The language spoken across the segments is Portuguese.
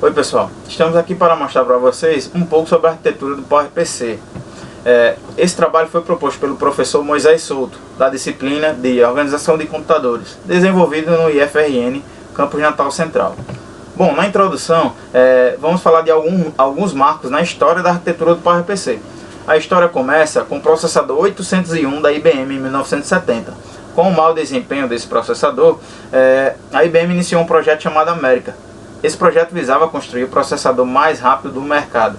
Oi pessoal, estamos aqui para mostrar para vocês um pouco sobre a arquitetura do PowerPC. Esse trabalho foi proposto pelo professor Moisés Souto, da disciplina de Organização de Computadores, desenvolvido no IFRN, Campus Natal Central. Bom, na introdução, vamos falar de alguns marcos na história da arquitetura do PowerPC. A história começa com o processador 801 da IBM em 1970. Com o mau desempenho desse processador, a IBM iniciou um projeto chamado América. Esse projeto visava construir o processador mais rápido do mercado.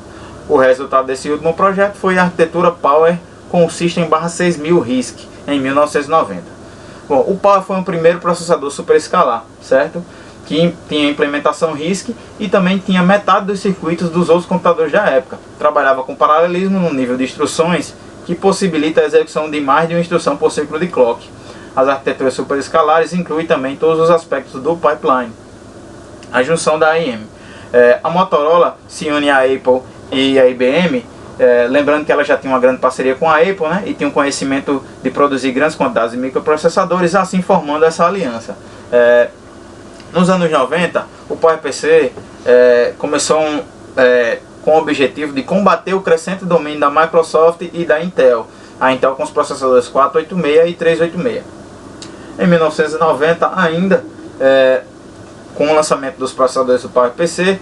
O resultado desse último projeto foi a arquitetura Power com o System/6000 RISC em 1990. Bom, o Power foi o primeiro processador superescalar, certo? Que tinha implementação RISC e também tinha metade dos circuitos dos outros computadores da época. Trabalhava com paralelismo no nível de instruções que possibilita a execução de mais de uma instrução por ciclo de clock. As arquiteturas superescalares incluem também todos os aspectos do pipeline. A junção da AIM. A Motorola se une à Apple e à IBM, lembrando que ela já tinha uma grande parceria com a Apple, né, e tinha um conhecimento de produzir grandes quantidades de microprocessadores, assim formando essa aliança. Nos anos 90, o PowerPC começou com o objetivo de combater o crescente domínio da Microsoft e da Intel, a Intel com os processadores 486 e 386. Em 1990 ainda, com o lançamento dos processadores do PowerPC,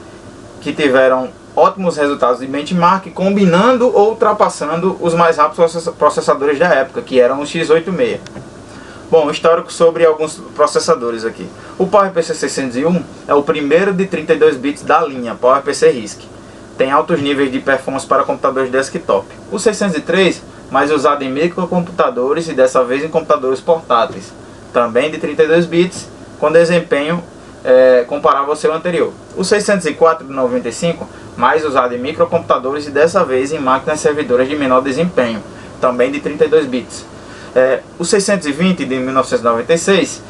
que tiveram ótimos resultados de benchmark, combinando ou ultrapassando os mais rápidos processadores da época, que eram os x86. Bom, histórico sobre alguns processadores aqui. O PowerPC 601 é o primeiro de 32 bits da linha PowerPC RISC. Tem altos níveis de performance para computadores desktop. O 603, mais usado em microcomputadores e dessa vez em computadores portáteis, também de 32 bits, com desempenho comparável ao seu anterior. O 604 de 95, mais usado em microcomputadores e dessa vez em máquinas servidoras de menor desempenho, também de 32 bits. O 620 de 1996,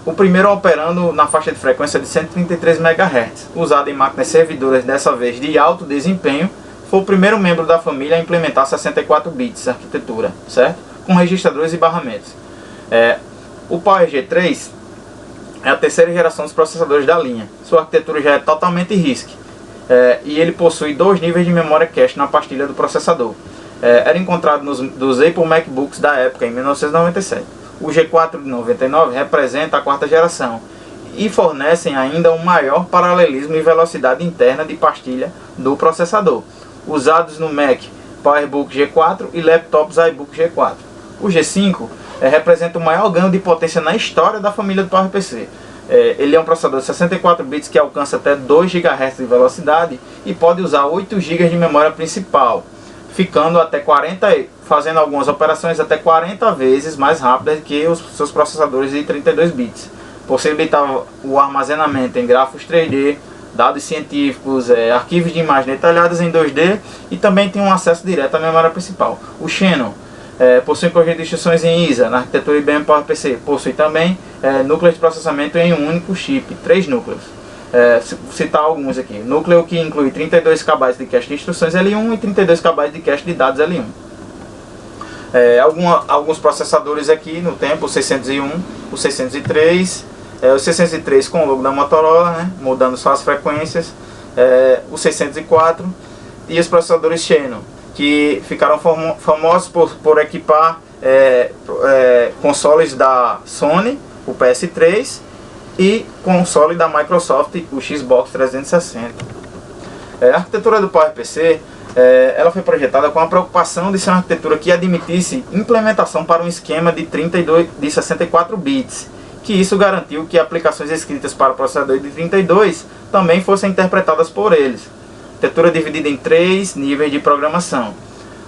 o primeiro operando na faixa de frequência de 133 MHz, usado em máquinas servidoras dessa vez de alto desempenho, foi o primeiro membro da família a implementar 64 bits arquitetura, certo? Com registradores e barramentos. O Power G3 é a terceira geração dos processadores da linha. Sua arquitetura já é totalmente RISC, e ele possui dois níveis de memória cache na pastilha do processador. Era encontrado nos Apple MacBooks da época, em 1997. O G4 de 99 representa a quarta geração e fornecem ainda um maior paralelismo e velocidade interna de pastilha do processador, usados no Mac PowerBook G4 e laptops iBook G4. O G5 representa o maior ganho de potência na história da família do PowerPC. Ele é um processador de 64 bits que alcança até 2 GHz de velocidade e pode usar 8 GB de memória principal, ficando fazendo algumas operações até 40 vezes mais rápidas que os seus processadores de 32 bits. Possibilitava o armazenamento em gráficos 3D, dados científicos, arquivos de imagens detalhadas em 2D e também tem um acesso direto à memória principal. O Xenon possui um conjunto de instruções em ISA, na arquitetura IBM PowerPC. Possui também núcleos de processamento em um único chip, 3 núcleos. Vou citar alguns aqui. Núcleo que inclui 32 KB de cache de instruções L1 e 32 KB de cache de dados L1. Alguns processadores aqui no tempo, o 601, o 603, o 603 com o logo da Motorola, né, mudando só as frequências, o 604 e os processadores Xenon, que ficaram famosos por equipar consoles da Sony, o PS3, e console da Microsoft, o Xbox 360. A arquitetura do PowerPC ela foi projetada com a preocupação de ser uma arquitetura que admitisse implementação para um esquema de 64 bits, que isso garantiu que aplicações escritas para processador de 32 também fossem interpretadas por eles. Arquitetura dividida em 3 níveis de programação.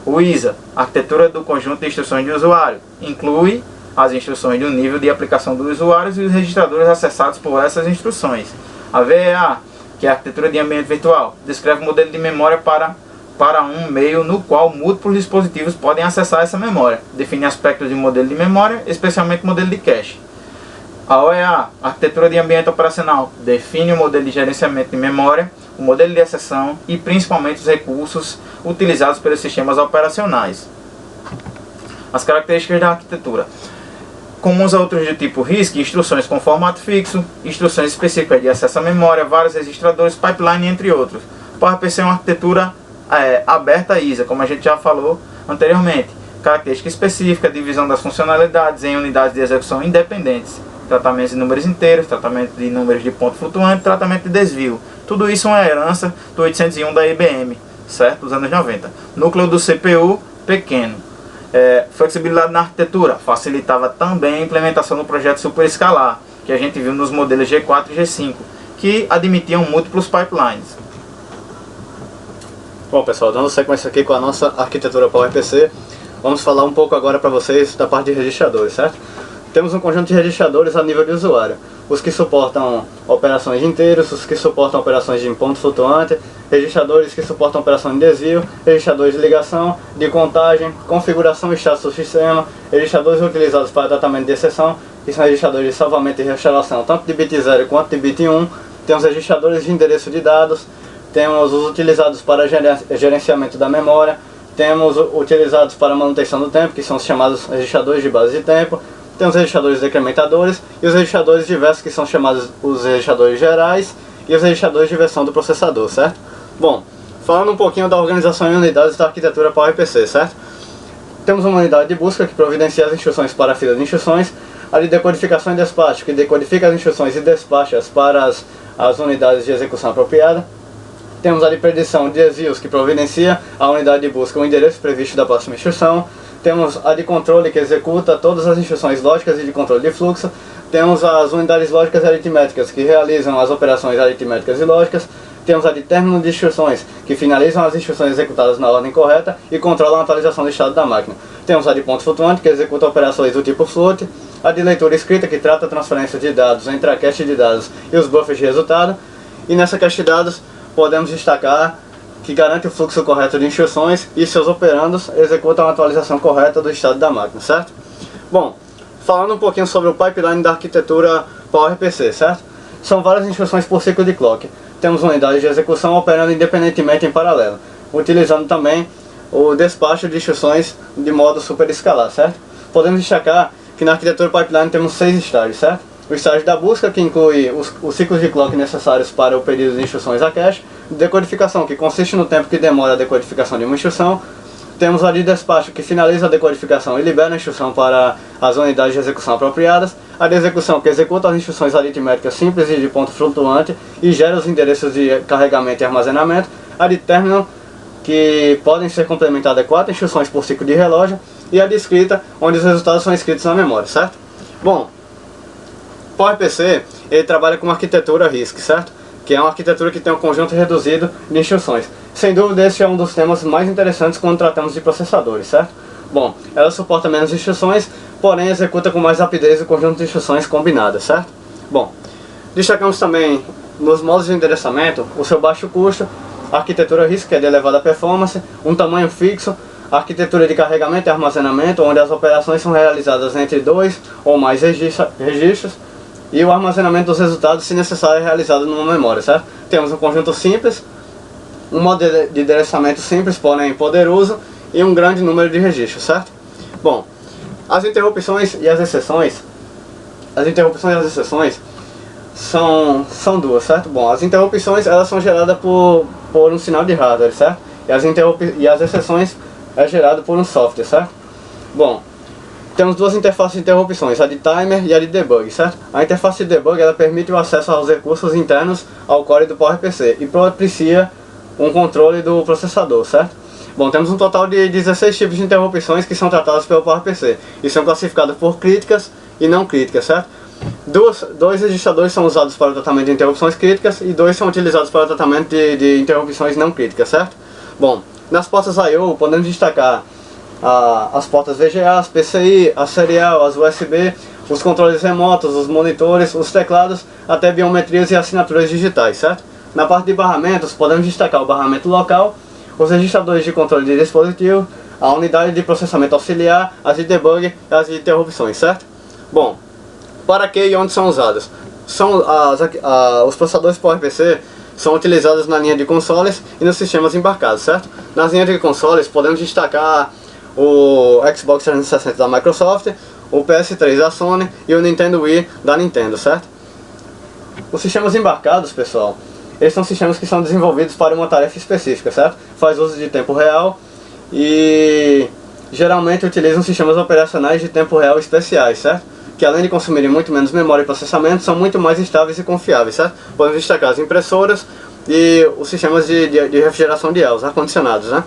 O ISA, arquitetura do conjunto de instruções de usuário, inclui as instruções do nível de aplicação dos usuários e os registradores acessados por essas instruções. A VEA, que é a arquitetura de ambiente virtual, descreve o modelo de memória para um meio no qual múltiplos dispositivos podem acessar essa memória. Define aspectos de modelo de memória, especialmente modelo de cache. A OEA, arquitetura de ambiente operacional, define o modelo de gerenciamento de memória, o modelo de acessão e principalmente os recursos utilizados pelos sistemas operacionais. As características da arquitetura. Comuns a outros do tipo RISC, instruções com formato fixo, instruções específicas de acesso à memória, vários registradores, pipeline, entre outros. O PowerPC é uma arquitetura aberta ISA, como a gente já falou anteriormente. Característica específica, divisão das funcionalidades em unidades de execução independentes, tratamento de números inteiros, tratamento de números de ponto flutuante, tratamento de desvio. Tudo isso é uma herança do 801 da IBM, certo? Dos anos 90. Núcleo do CPU pequeno. Flexibilidade na arquitetura, facilitava também a implementação do projeto superescalar, que a gente viu nos modelos G4 e G5, que admitiam múltiplos pipelines. Bom pessoal, dando sequência aqui com a nossa arquitetura PowerPC, vamos falar um pouco agora para vocês da parte de registradores, certo? Temos um conjunto de registradores a nível de usuário, os que suportam operações de inteiros, os que suportam operações de ponto flutuante, registradores que suportam operação de desvio, registradores de ligação, de contagem, configuração e status do sistema, registradores utilizados para tratamento de exceção, que são registradores de salvamento e restauração tanto de bit 0 quanto de bit 1, temos registradores de endereço de dados, temos os utilizados para gerenciamento da memória, temos utilizados para manutenção do tempo, que são os chamados registradores de base de tempo, temos os registradores decrementadores e os registradores diversos, que são chamados os registradores gerais e os registradores de versão do processador, certo? Bom, falando um pouquinho da organização em unidades da arquitetura PowerPC, certo? Temos uma unidade de busca que providencia as instruções para a fila de instruções, a de decodificação e despacho, que decodifica as instruções e despacha-as para as unidades de execução apropriada. Temos a de predição de desvios, que providencia a unidade de busca o endereço previsto da próxima instrução. Temos a de controle, que executa todas as instruções lógicas e de controle de fluxo. Temos as unidades lógicas e aritméticas, que realizam as operações aritméticas e lógicas. Temos a de término de instruções, que finalizam as instruções executadas na ordem correta e controlam a atualização do estado da máquina. Temos a de ponto flutuante, que executa operações do tipo float. A de leitura escrita, que trata a transferência de dados entre a cache de dados e os buffers de resultado. E nessa cache de dados podemos destacar que garante o fluxo correto de instruções e seus operandos executam a atualização correta do estado da máquina, certo? Bom, falando um pouquinho sobre o pipeline da arquitetura PowerPC, certo? São várias instruções por ciclo de clock. Temos unidades de execução operando independentemente em paralelo, utilizando também o despacho de instruções de modo superescalar, certo? Podemos destacar que na arquitetura pipeline temos 6 estágios, certo? O estágio da busca, que inclui os ciclos de clock necessários para o pedido de instruções a cache. Decodificação, que consiste no tempo que demora a decodificação de uma instrução. Temos a de despacho, que finaliza a decodificação e libera a instrução para as unidades de execução apropriadas. A de execução, que executa as instruções aritméticas simples e de ponto flutuante e gera os endereços de carregamento e armazenamento. A de término, que podem ser complementadas 4 instruções por ciclo de relógio. E a de escrita, onde os resultados são escritos na memória, certo? Bom, o PowerPC ele trabalha com uma arquitetura RISC, certo? Que é uma arquitetura que tem um conjunto reduzido de instruções. Sem dúvida, esse é um dos temas mais interessantes quando tratamos de processadores, certo? Bom, ela suporta menos instruções, porém executa com mais rapidez o conjunto de instruções combinadas, certo? Bom, destacamos também nos modos de endereçamento o seu baixo custo, a arquitetura RISC, que é de elevada performance, um tamanho fixo, a arquitetura de carregamento e armazenamento, onde as operações são realizadas entre 2 ou mais registros, e o armazenamento dos resultados, se necessário, é realizado numa memória, certo? Temos um conjunto simples, um modo de endereçamento simples, porém poderoso, e um grande número de registros, certo? Bom, as interrupções e as exceções são duas, certo? Bom, as interrupções elas são geradas por um sinal de hardware, certo? E as exceções é gerado por um software, certo? Bom, temos duas interfaces de interrupções, a de timer e a de debug, certo? A interface de debug ela permite o acesso aos recursos internos ao core do PowerPC e propicia um controle do processador, certo? Bom, temos um total de 16 tipos de interrupções que são tratadas pelo PowerPC e são classificadas por críticas e não críticas, certo? Dois registradores são usados para o tratamento de interrupções críticas e 2 são utilizados para o tratamento de interrupções não críticas, certo? Bom, nas portas I/O podemos destacar as portas VGA, as PCI, a serial, as USB, os controles remotos, os monitores, os teclados, até biometrias e assinaturas digitais, certo? Na parte de barramentos podemos destacar o barramento local, os registradores de controle de dispositivo, a unidade de processamento auxiliar, as de debug e as de interrupções, certo? Bom, para que e onde são usados? Os processadores PowerPC são utilizados na linha de consoles e nos sistemas embarcados, certo? Nas linhas de consoles podemos destacar o Xbox 360 da Microsoft, o PS3 da Sony e o Nintendo Wii da Nintendo, certo? Os sistemas embarcados, pessoal, eles são sistemas que são desenvolvidos para uma tarefa específica, certo? Faz uso de tempo real e geralmente utilizam sistemas operacionais de tempo real especiais, certo? Que além de consumirem muito menos memória e processamento, são muito mais estáveis e confiáveis, certo? Podemos destacar as impressoras e os sistemas de refrigeração de ar, os ar-condicionados, né?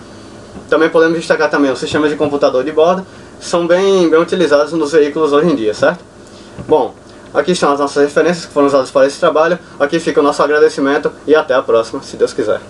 Também podemos destacar também os sistemas de computador de bordo, que são bem utilizados nos veículos hoje em dia, certo? Bom, aqui estão as nossas referências que foram usadas para esse trabalho, aqui fica o nosso agradecimento e até a próxima, se Deus quiser.